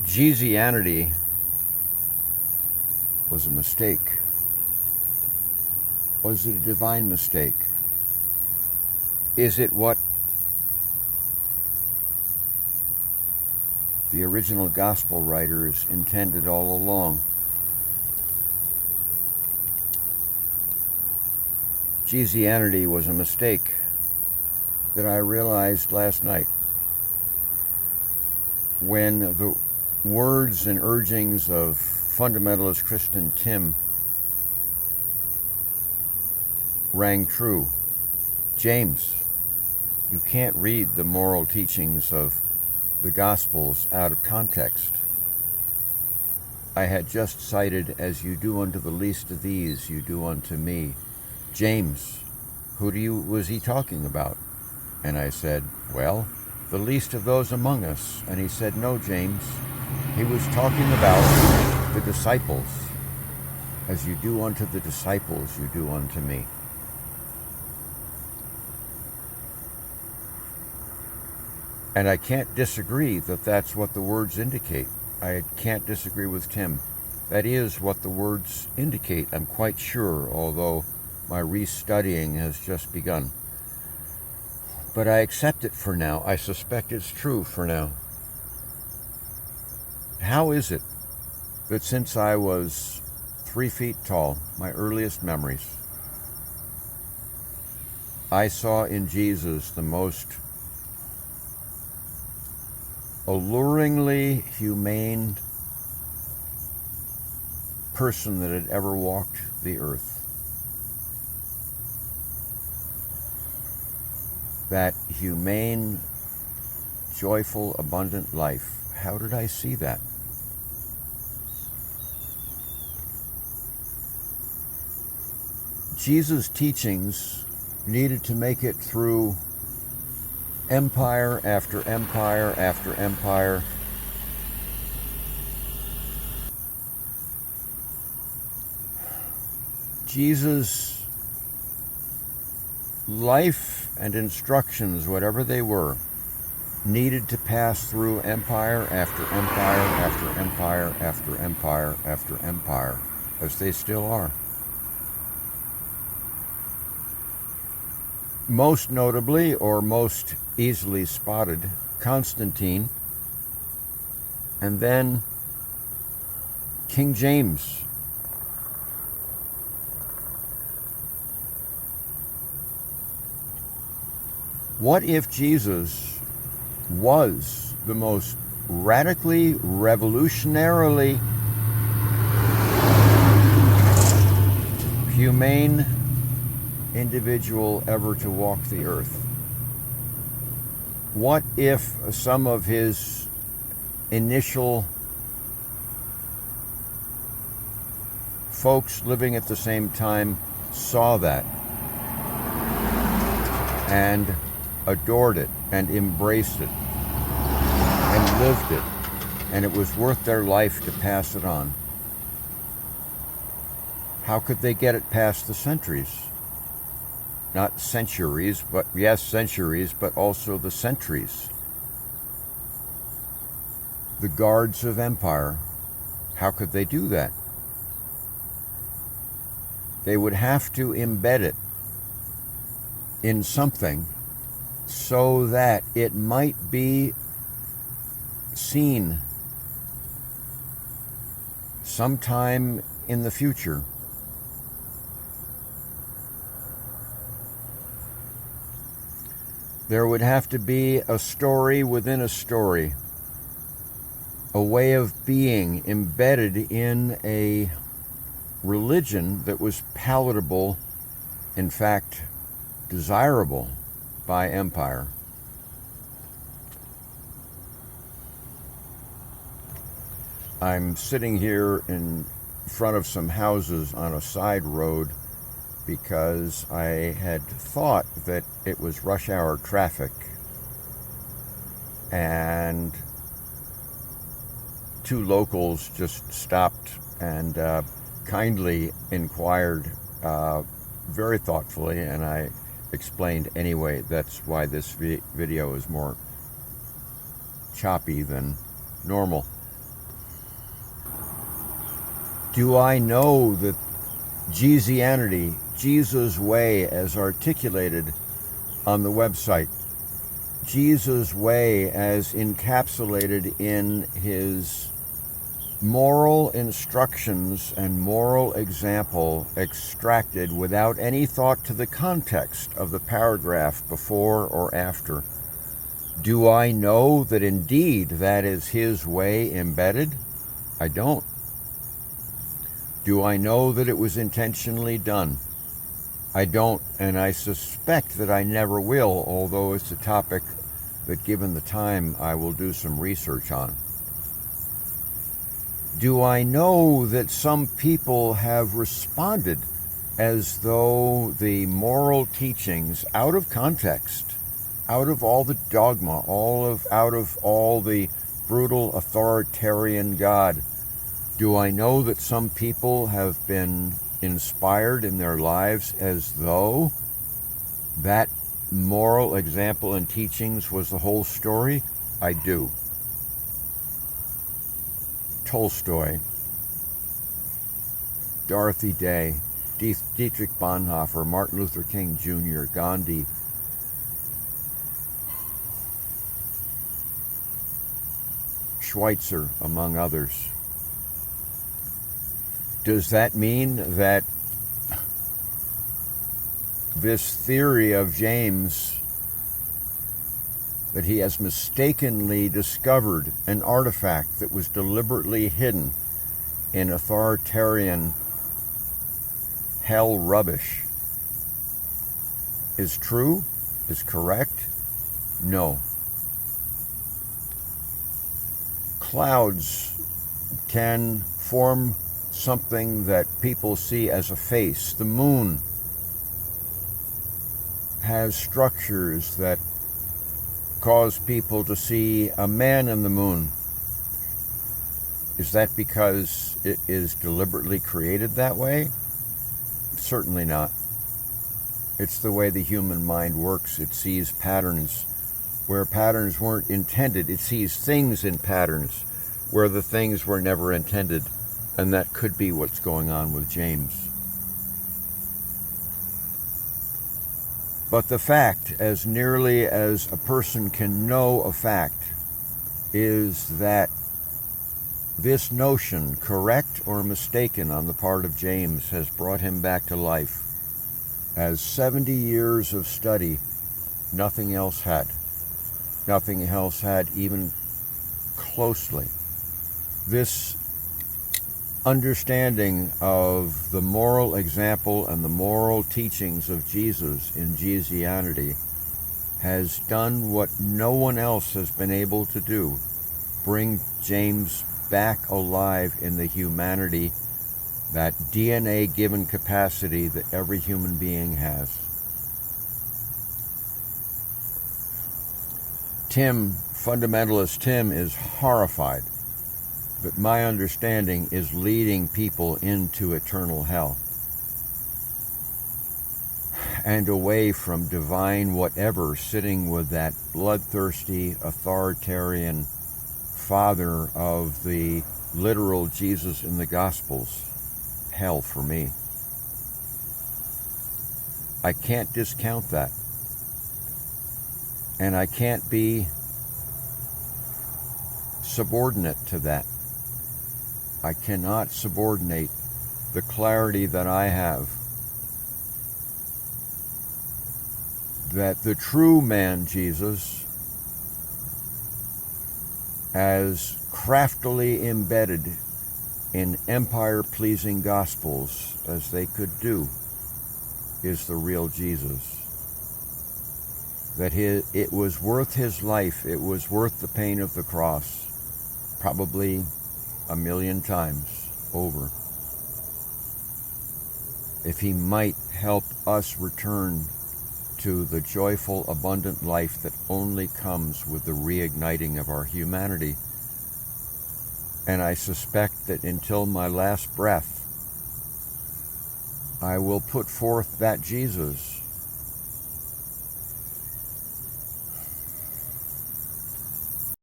Jesianity was a mistake. Was it a divine mistake? Is it what the original gospel writers intended all along? Jesianity was a mistake that I realized last night when the words and urgings of fundamentalist Christian Tim rang true. James, you can't read the moral teachings of the Gospels out of context. I had just cited, as you do unto the least of these, you do unto me. James, who was he talking about? And I said, well, the least of those among us. And he said, no, James, he was talking about the disciples. As you do unto the disciples, you do unto me. And I can't disagree that that's what the words indicate. I can't disagree with Tim. That is what the words indicate, I'm quite sure, although my restudying has just begun. But I accept it for now. I suspect it's true for now. How is it that since I was 3 feet tall, my earliest memories, I saw in Jesus the most alluringly humane person that had ever walked the earth? That humane, joyful, abundant life. How did I see that? Jesus' teachings needed to make it through empire after empire after empire. Jesus' life and instructions, whatever they were, needed to pass through empire after empire after empire after empire after empire, as they still are. Most notably, or most easily spotted, Constantine, and then King James. What if Jesus was the most radically, revolutionarily humane individual ever to walk the earth? What if some of his initial folks living at the same time saw that and adored it and embraced it and lived it, and it was worth their life to pass it on? How could they get it past the centuries? Not centuries, but yes, centuries, but also the centuries. The guards of empire. How could they do that? They would have to embed it in something so that it might be seen sometime in the future. There would have to be a story within a story, a way of being embedded in a religion that was palatable, in fact, desirable by empire. I'm sitting here in front of some houses on a side road because I had thought that it was rush hour traffic, and two locals just stopped and kindly inquired very thoughtfully, and I explained anyway. That's why this video is more choppy than normal. Do I know that Jesianity, Jesus' way as articulated on the website, Jesus' way as encapsulated in his moral instructions and moral example extracted without any thought to the context of the paragraph before or after? Do I know that indeed that is his way embedded? I don't. Do I know that it was intentionally done? I don't, and I suspect that I never will, although it's a topic that, given the time, I will do some research on. Do I know that some people have responded as though the moral teachings, out of context, out of all the dogma, out of all the brutal authoritarian God, do I know that some people have been inspired in their lives as though that moral example and teachings was the whole story? I do. Tolstoy, Dorothy Day, Dietrich Bonhoeffer, Martin Luther King Jr., Gandhi, Schweitzer, among others. Does that mean that this theory of James, that he has mistakenly discovered an artifact that was deliberately hidden in authoritarian hell rubbish, is true, is correct? No. Clouds can form something that people see as a face. The moon has structures that cause people to see a man in the moon. Is that because it is deliberately created that way? Certainly not. It's the way the human mind works. It sees patterns where patterns weren't intended. It sees things in patterns where the things were never intended. And that could be what's going on with James. But the fact, as nearly as a person can know a fact, is that this notion, correct or mistaken on the part of James, has brought him back to life, as 70 years of study, nothing else had. Nothing else had even closely. This understanding of the moral example and the moral teachings of Jesus in Jesianity has done what no one else has been able to do: bring James back alive in the humanity, that DNA-given capacity that every human being has. Fundamentalist Tim is horrified that my understanding is leading people into eternal hell and away from divine whatever, sitting with that bloodthirsty, authoritarian father of the literal Jesus in the Gospels. Hell for me. I can't discount that. And I can't be subordinate to that. I cannot subordinate the clarity that I have that the true man Jesus, as craftily embedded in empire-pleasing gospels as they could do, is the real Jesus. That it was worth his life, it was worth the pain of the cross, probably 1,000,000 times over, if he might help us return to the joyful, abundant life that only comes with the reigniting of our humanity. And I suspect that until my last breath, I will put forth that Jesus